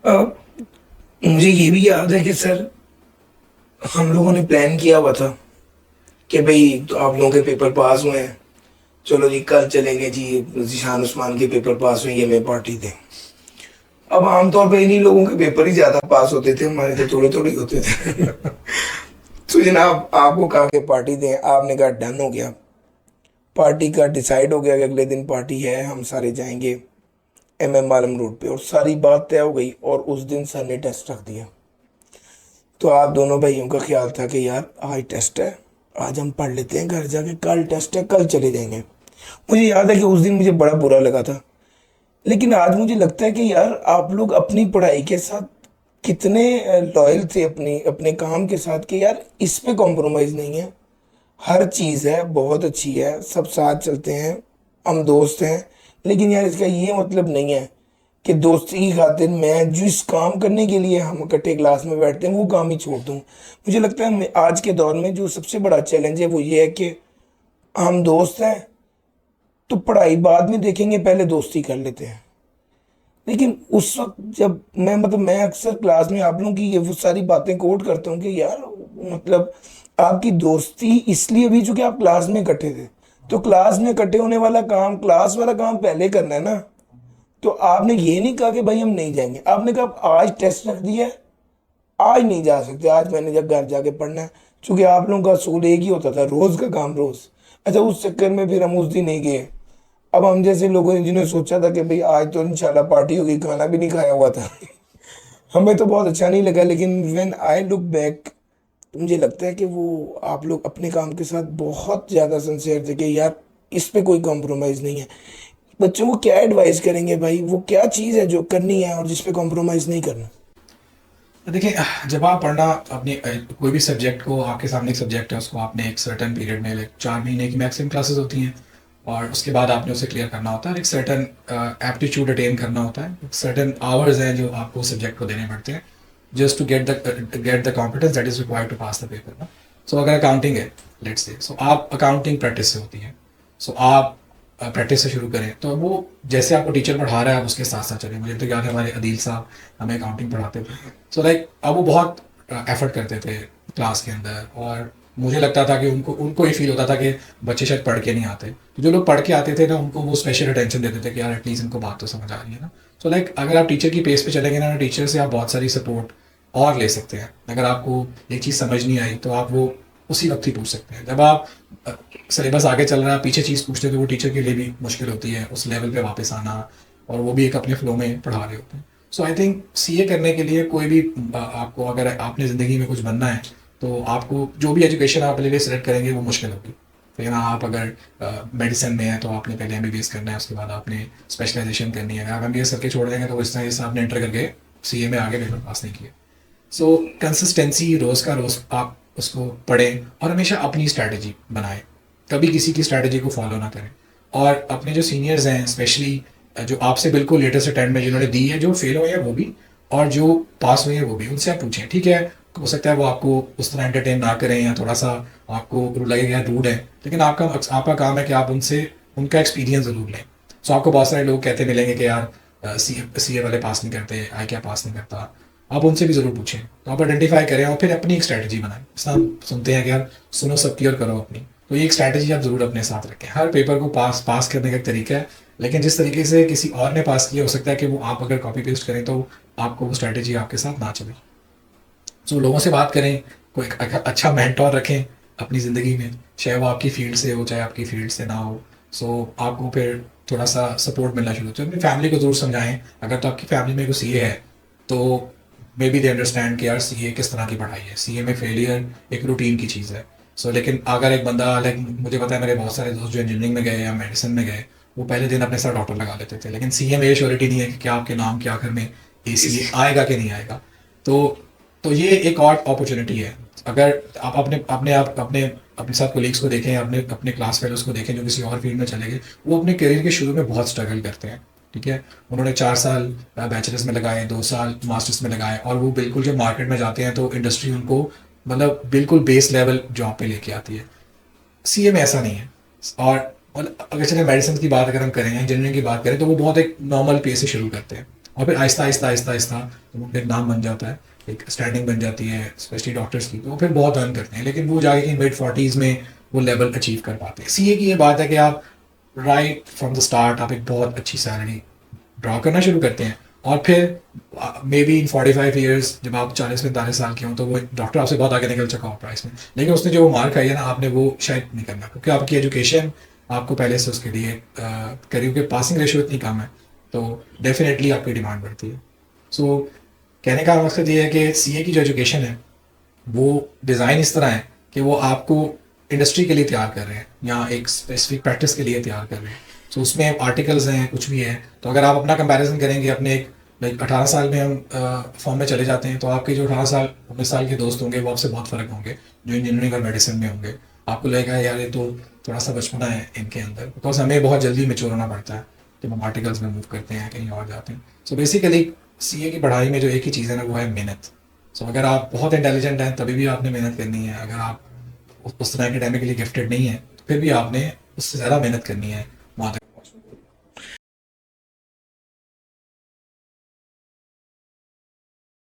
अ, मुझे ये भी याद है कि सर हम लोगों ने प्लान किया हुआ था कि भाई तो आप लोगों के पेपर पास हुए हैं, चलो जी कल चलेंगे जी, जीशान उस्मान के पेपर पास हुए, ये मैं पार्टी दें। अब आमतौर पे इन्हीं लोगों के पेपर ही ज्यादा पास होते थे, हमारे तो थोड़े थोड़े होते थे। तो जनाब आपको कहा कि पार्टी दें, आपने कहा डन हो गया। पार्टी का डिसाइड हो गया कि अगले दिन पार्टी है, हम सारे जाएंगे MM आलम रोड पे, और सारी बात तय हो गई। और उस दिन सर ने टेस्ट रख दिया। तो आप दोनों भाइयों का ख्याल था कि यार आज टेस्ट है, आज हम पढ़ लेते हैं घर जाके, कल टेस्ट है कल चले जाएंगे। मुझे याद है कि उस दिन मुझे बड़ा बुरा लगा था। लेकिन आज मुझे लगता है कि यार आप लोग अपनी पढ़ाई के साथ कितने लॉयल थे अपनी अपने काम के साथ, कि यार इस पे कॉम्प्रोमाइज़ नहीं है। हर चीज़ है बहुत अच्छी है, सब साथ चलते हैं, हम दोस्त हैं। लेकिन यार इसका ये मतलब नहीं है कि दोस्ती की खातिर मैं जिस काम करने के लिए हम इकट्ठे क्लास में बैठते हैं वो काम ही छोड़ दूँ। मुझे लगता है आज के दौर में जो सबसे बड़ा चैलेंज है वो ये है कि हम दोस्त हैं तो पढ़ाई बाद में देखेंगे, पहले दोस्ती कर लेते हैं। लेकिन उस वक्त जब मैं अक्सर क्लास में आप लोगों की ये वो सारी बातें कोट करता हूँ कि यार मतलब आपकी दोस्ती इसलिए भी चूंकि आप क्लास में इकट्ठे थे। तो क्लास में इकट्ठे होने वाला काम, क्लास वाला काम पहले करना है ना। तो आपने ये नहीं कहा कि भाई हम नहीं जाएंगे, आपने कहा आज टेस्ट रख दिया है, आज नहीं जा सकते, आज मैंने जब घर जाके पढ़ना है। चूंकि आप लोगों का असूल एक ही होता था, रोज का काम रोज। अच्छा, उस चक्कर में फिर हम उस दिन नहीं गए। अब हम जैसे लोगों ने जिन्होंने सोचा था कि भाई आज तो इंशाल्लाह पार्टी होगी, खाना भी नहीं खाया हुआ था। हमें तो बहुत अच्छा नहीं लगा, लेकिन व्हेन आई लुक बैक तो मुझे लगता है कि वो आप लोग अपने काम के साथ बहुत ज़्यादा सिंसियर थे कि यार इस पे कोई कॉम्प्रोमाइज़ नहीं है। बच्चों को क्या एडवाइस करेंगे भाई, वो क्या चीज़ है जो करनी है और जिस पे कॉम्प्रोमाइज़ नहीं करना। देखिए, जब आप पढ़ना अपनी कोई भी सब्जेक्ट को, आपके सामने एक सब्जेक्ट है, उसको आपने एक सर्टेन पीरियड में, लाइक 4 महीने की मैक्सिमम क्लासेस होती हैं, और उसके बाद आपने उसे क्लियर करना होता है। एक सर्टेन एप्टीट्यूड अटेन करना होता है, सर्टेन आवर्स हैं जो आपको सब्जेक्ट को देने पड़ते हैं, just to get the competence that is required to pass the paper ना। सो अगर अकाउंटिंग है, लेट्स से, सो आप अकाउंटिंग प्रैक्टिस से होती है। सो आप प्रैक्टिस से शुरू करें, तो वो जैसे आपको टीचर पढ़ा रहा है आप उसके साथ साथ चलें। मुझे तो याद है हमारे अदील साहब हमें अकाउंटिंग पढ़ाते थे। सो लाइक अब वो बहुत एफर्ट करते थे क्लास के अंदर, और मुझे लगता था कि उनको उनको ये फील होता था कि बच्चे शायद पढ़ के नहीं आते। तो जो लोग पढ़ के आते थे ना, उनको वो स्पेशल अटेंशन देते थे कि यार एटलीस्ट इनको बात तो समझ आ रही है ना। सो लाइक अगर आप टीचर की पेस पे चलेंगे ना, टीचर से आप बहुत सारी सपोर्ट और ले सकते हैं। अगर आपको एक चीज़ समझ नहीं आई तो आप वो उसी वक्त ही पूछ सकते हैं। जब आप सिलेबस आगे चल रहा है, पीछे चीज़ पूछते हैं, तो वो टीचर के लिए भी मुश्किल होती है उस लेवल पे वापस आना, और वो भी एक अपने फ्लो में पढ़ा रहे होते हैं। सो आई थिंक सीए करने के लिए कोई भी आपको, अगर आपने ज़िंदगी में कुछ बनना है, तो आपको जो भी एजुकेशन आप अपने लिए सेलेक्ट करेंगे वो मुश्किल होगी। फिर आप अगर मेडिसिन में हैं तो आपने पहले एमबीबीएस करना है, उसके बाद आपने स्पेशलाइजेशन करनी है। अगर आप एमबीबीएस करके छोड़ देंगे तो इस तरह से आपने इंटर करके सीए में आगे पेपर पास नहीं किया। सो कंसिस्टेंसी, रोज़ का रोज़ आप उसको पढ़ें, और हमेशा अपनी स्ट्रैटेजी बनाएं। कभी किसी की स्ट्रैटेजी को फॉलो ना करें। और अपने जो सीनियर्स हैं, स्पेशली जो आपसे बिल्कुल लेटेस्ट अटेम्प्ट में जिन्होंने दी है, जो फेल हुए हैं वो भी, और जो पास हुए हैं वो भी, उनसे आप पूछें। ठीक है, हो सकता है वो आपको उस तरह एंटरटेन ना करें या थोड़ा सा आपको लगेगा रूड है, लेकिन आपका काम है कि आप उनसे उनका एक्सपीरियंस ज़रूर लें। सो आपको बहुत सारे लोग कहते मिलेंगे कि यार सी ए वाले पास नहीं करते, आई क्या पास नहीं करता। आप उनसे भी ज़रूर पूछें, तो आप आइडेंटिफाई करें और फिर अपनी एक स्ट्रैटेजी बनाएं। जैसे हम सुनते हैं कि यार सुनो सबकी और करो अपनी, तो ये एक स्ट्रैटेजी आप ज़रूर अपने साथ रखें। हर पेपर को पास करने का एक तरीका है, लेकिन जिस तरीके से किसी और ने पास किया, हो सकता है कि वो आप अगर कॉपी पेस्ट करें तो आपको वो स्ट्रैटेजी आपके साथ ना चले। सो लोगों से बात करें, कोई अच्छा मेंटोर रखें अपनी ज़िंदगी में, चाहे वो आपकी फील्ड से हो चाहे आपकी फील्ड से ना हो। सो आपको फिर थोड़ा सा सपोर्ट मिलना शुरू होता है। अपनी फैमिली को ज़रूर समझाएं। अगर तो आपकी फैमिली में कोई सीए है तो मे बी दे अंडरस्टैंड कि यार सीए किस तरह की पढ़ाई है, सीए में फेलियर एक रूटीन की चीज़ है। सो लेकिन अगर एक बंदा, लाइक मुझे पता है मेरे बहुत सारे दोस्त जो इंजीनियरिंग में गए या मेडिसिन में गए, वो पहले दिन अपने साथ डॉक्टर लगा लेते थे, लेकिन सीए में ये श्योरिटी नहीं है कि क्या आपके नाम के आखिर में एसीए आएगा कि नहीं आएगा। तो तो ये एक और अपॉर्चुनिटी है। अगर आप अपने साथ कोलीग्स को देखें, अपने अपने क्लास फेलोज को देखें जो किसी और फील्ड में चले गए, वो अपने करियर के शुरू में बहुत स्ट्रगल करते हैं। ठीक है, उन्होंने 4 साल बैचलर्स में लगाए, 2 साल मास्टर्स में लगाए, और वो बिल्कुल जब मार्केट में जाते हैं तो इंडस्ट्री उनको मतलब बिल्कुल बेस लेवल जॉब पे लेके आती है। सीए में ऐसा नहीं है। और अगर चले मेडिसिन की बात अगर हम करें या इंजीनियरिंग की बात करें, तो वो बहुत एक नॉर्मल पे से शुरू करते हैं और फिर आहिस्ता आहिस्ता आहिस्ता आहिस्ता जब उनका एक नाम बन जाता है, एक स्टैंडिंग बन जाती है स्पेशली डॉक्टर्स की, तो वो फिर बहुत अर्न करते हैं, लेकिन वो जाके कि मिड 40s में वो लेवल अचीव कर पाते हैं। सीए की ये बात है कि आप राइट फ्रॉम द स्टार्ट आप एक बहुत अच्छी सैलरी ड्रॉ करना शुरू करते हैं, और फिर मे बी इन 45 ईयर्स जब आप 40-45 साल के हों तो वो डॉक्टर आपसे बहुत आगे निकल चुका हो प्राइस में, लेकिन उसने जो वो मार्क खाई है ना, आपने वो शायद नहीं करना, क्योंकि आपकी एजुकेशन आपको पहले से उसके लिए करियर के पासिंग रेशियो इतनी कम है, तो डेफिनेटली आपकी डिमांड बढ़ती है। सो कहने का मकसद ये है कि सीए की जो एजुकेशन है वो डिज़ाइन इस तरह है कि वो आपको इंडस्ट्री के लिए तैयार कर रहे हैं या एक स्पेसिफिक प्रैक्टिस के लिए तैयार कर रहे हैं। सो उसमें आर्टिकल्स हैं, कुछ भी है, तो अगर आप अपना कंपैरिजन करेंगे अपने एक लाइक 18 साल में हम फॉर्म में चले जाते हैं, तो आपके जो 18 साल 19 साल के दोस्त होंगे वो आपसे बहुत फ़र्क होंगे, जो इंजीनियरिंग और मेडिसिन में होंगे। आपको लगेगा यार ये तो थोड़ा सा बचपना है इनके अंदर, बिकॉज हमें बहुत जल्दी मेच्योर होना पड़ता है जब हम आर्टिकल्स में मूव करते हैं, कहीं और जाते हैं। सो बेसिकली सीए की पढ़ाई में जो एक ही चीज़ है ना, वो है मेहनत। सो अगर आप बहुत इंटेलिजेंट हैं तभी भी आपने मेहनत करनी है, अगर आप उस तरह एकेडमिकली गिफ्टेड नहीं है तो फिर भी आपने उससे ज़्यादा मेहनत करनी है,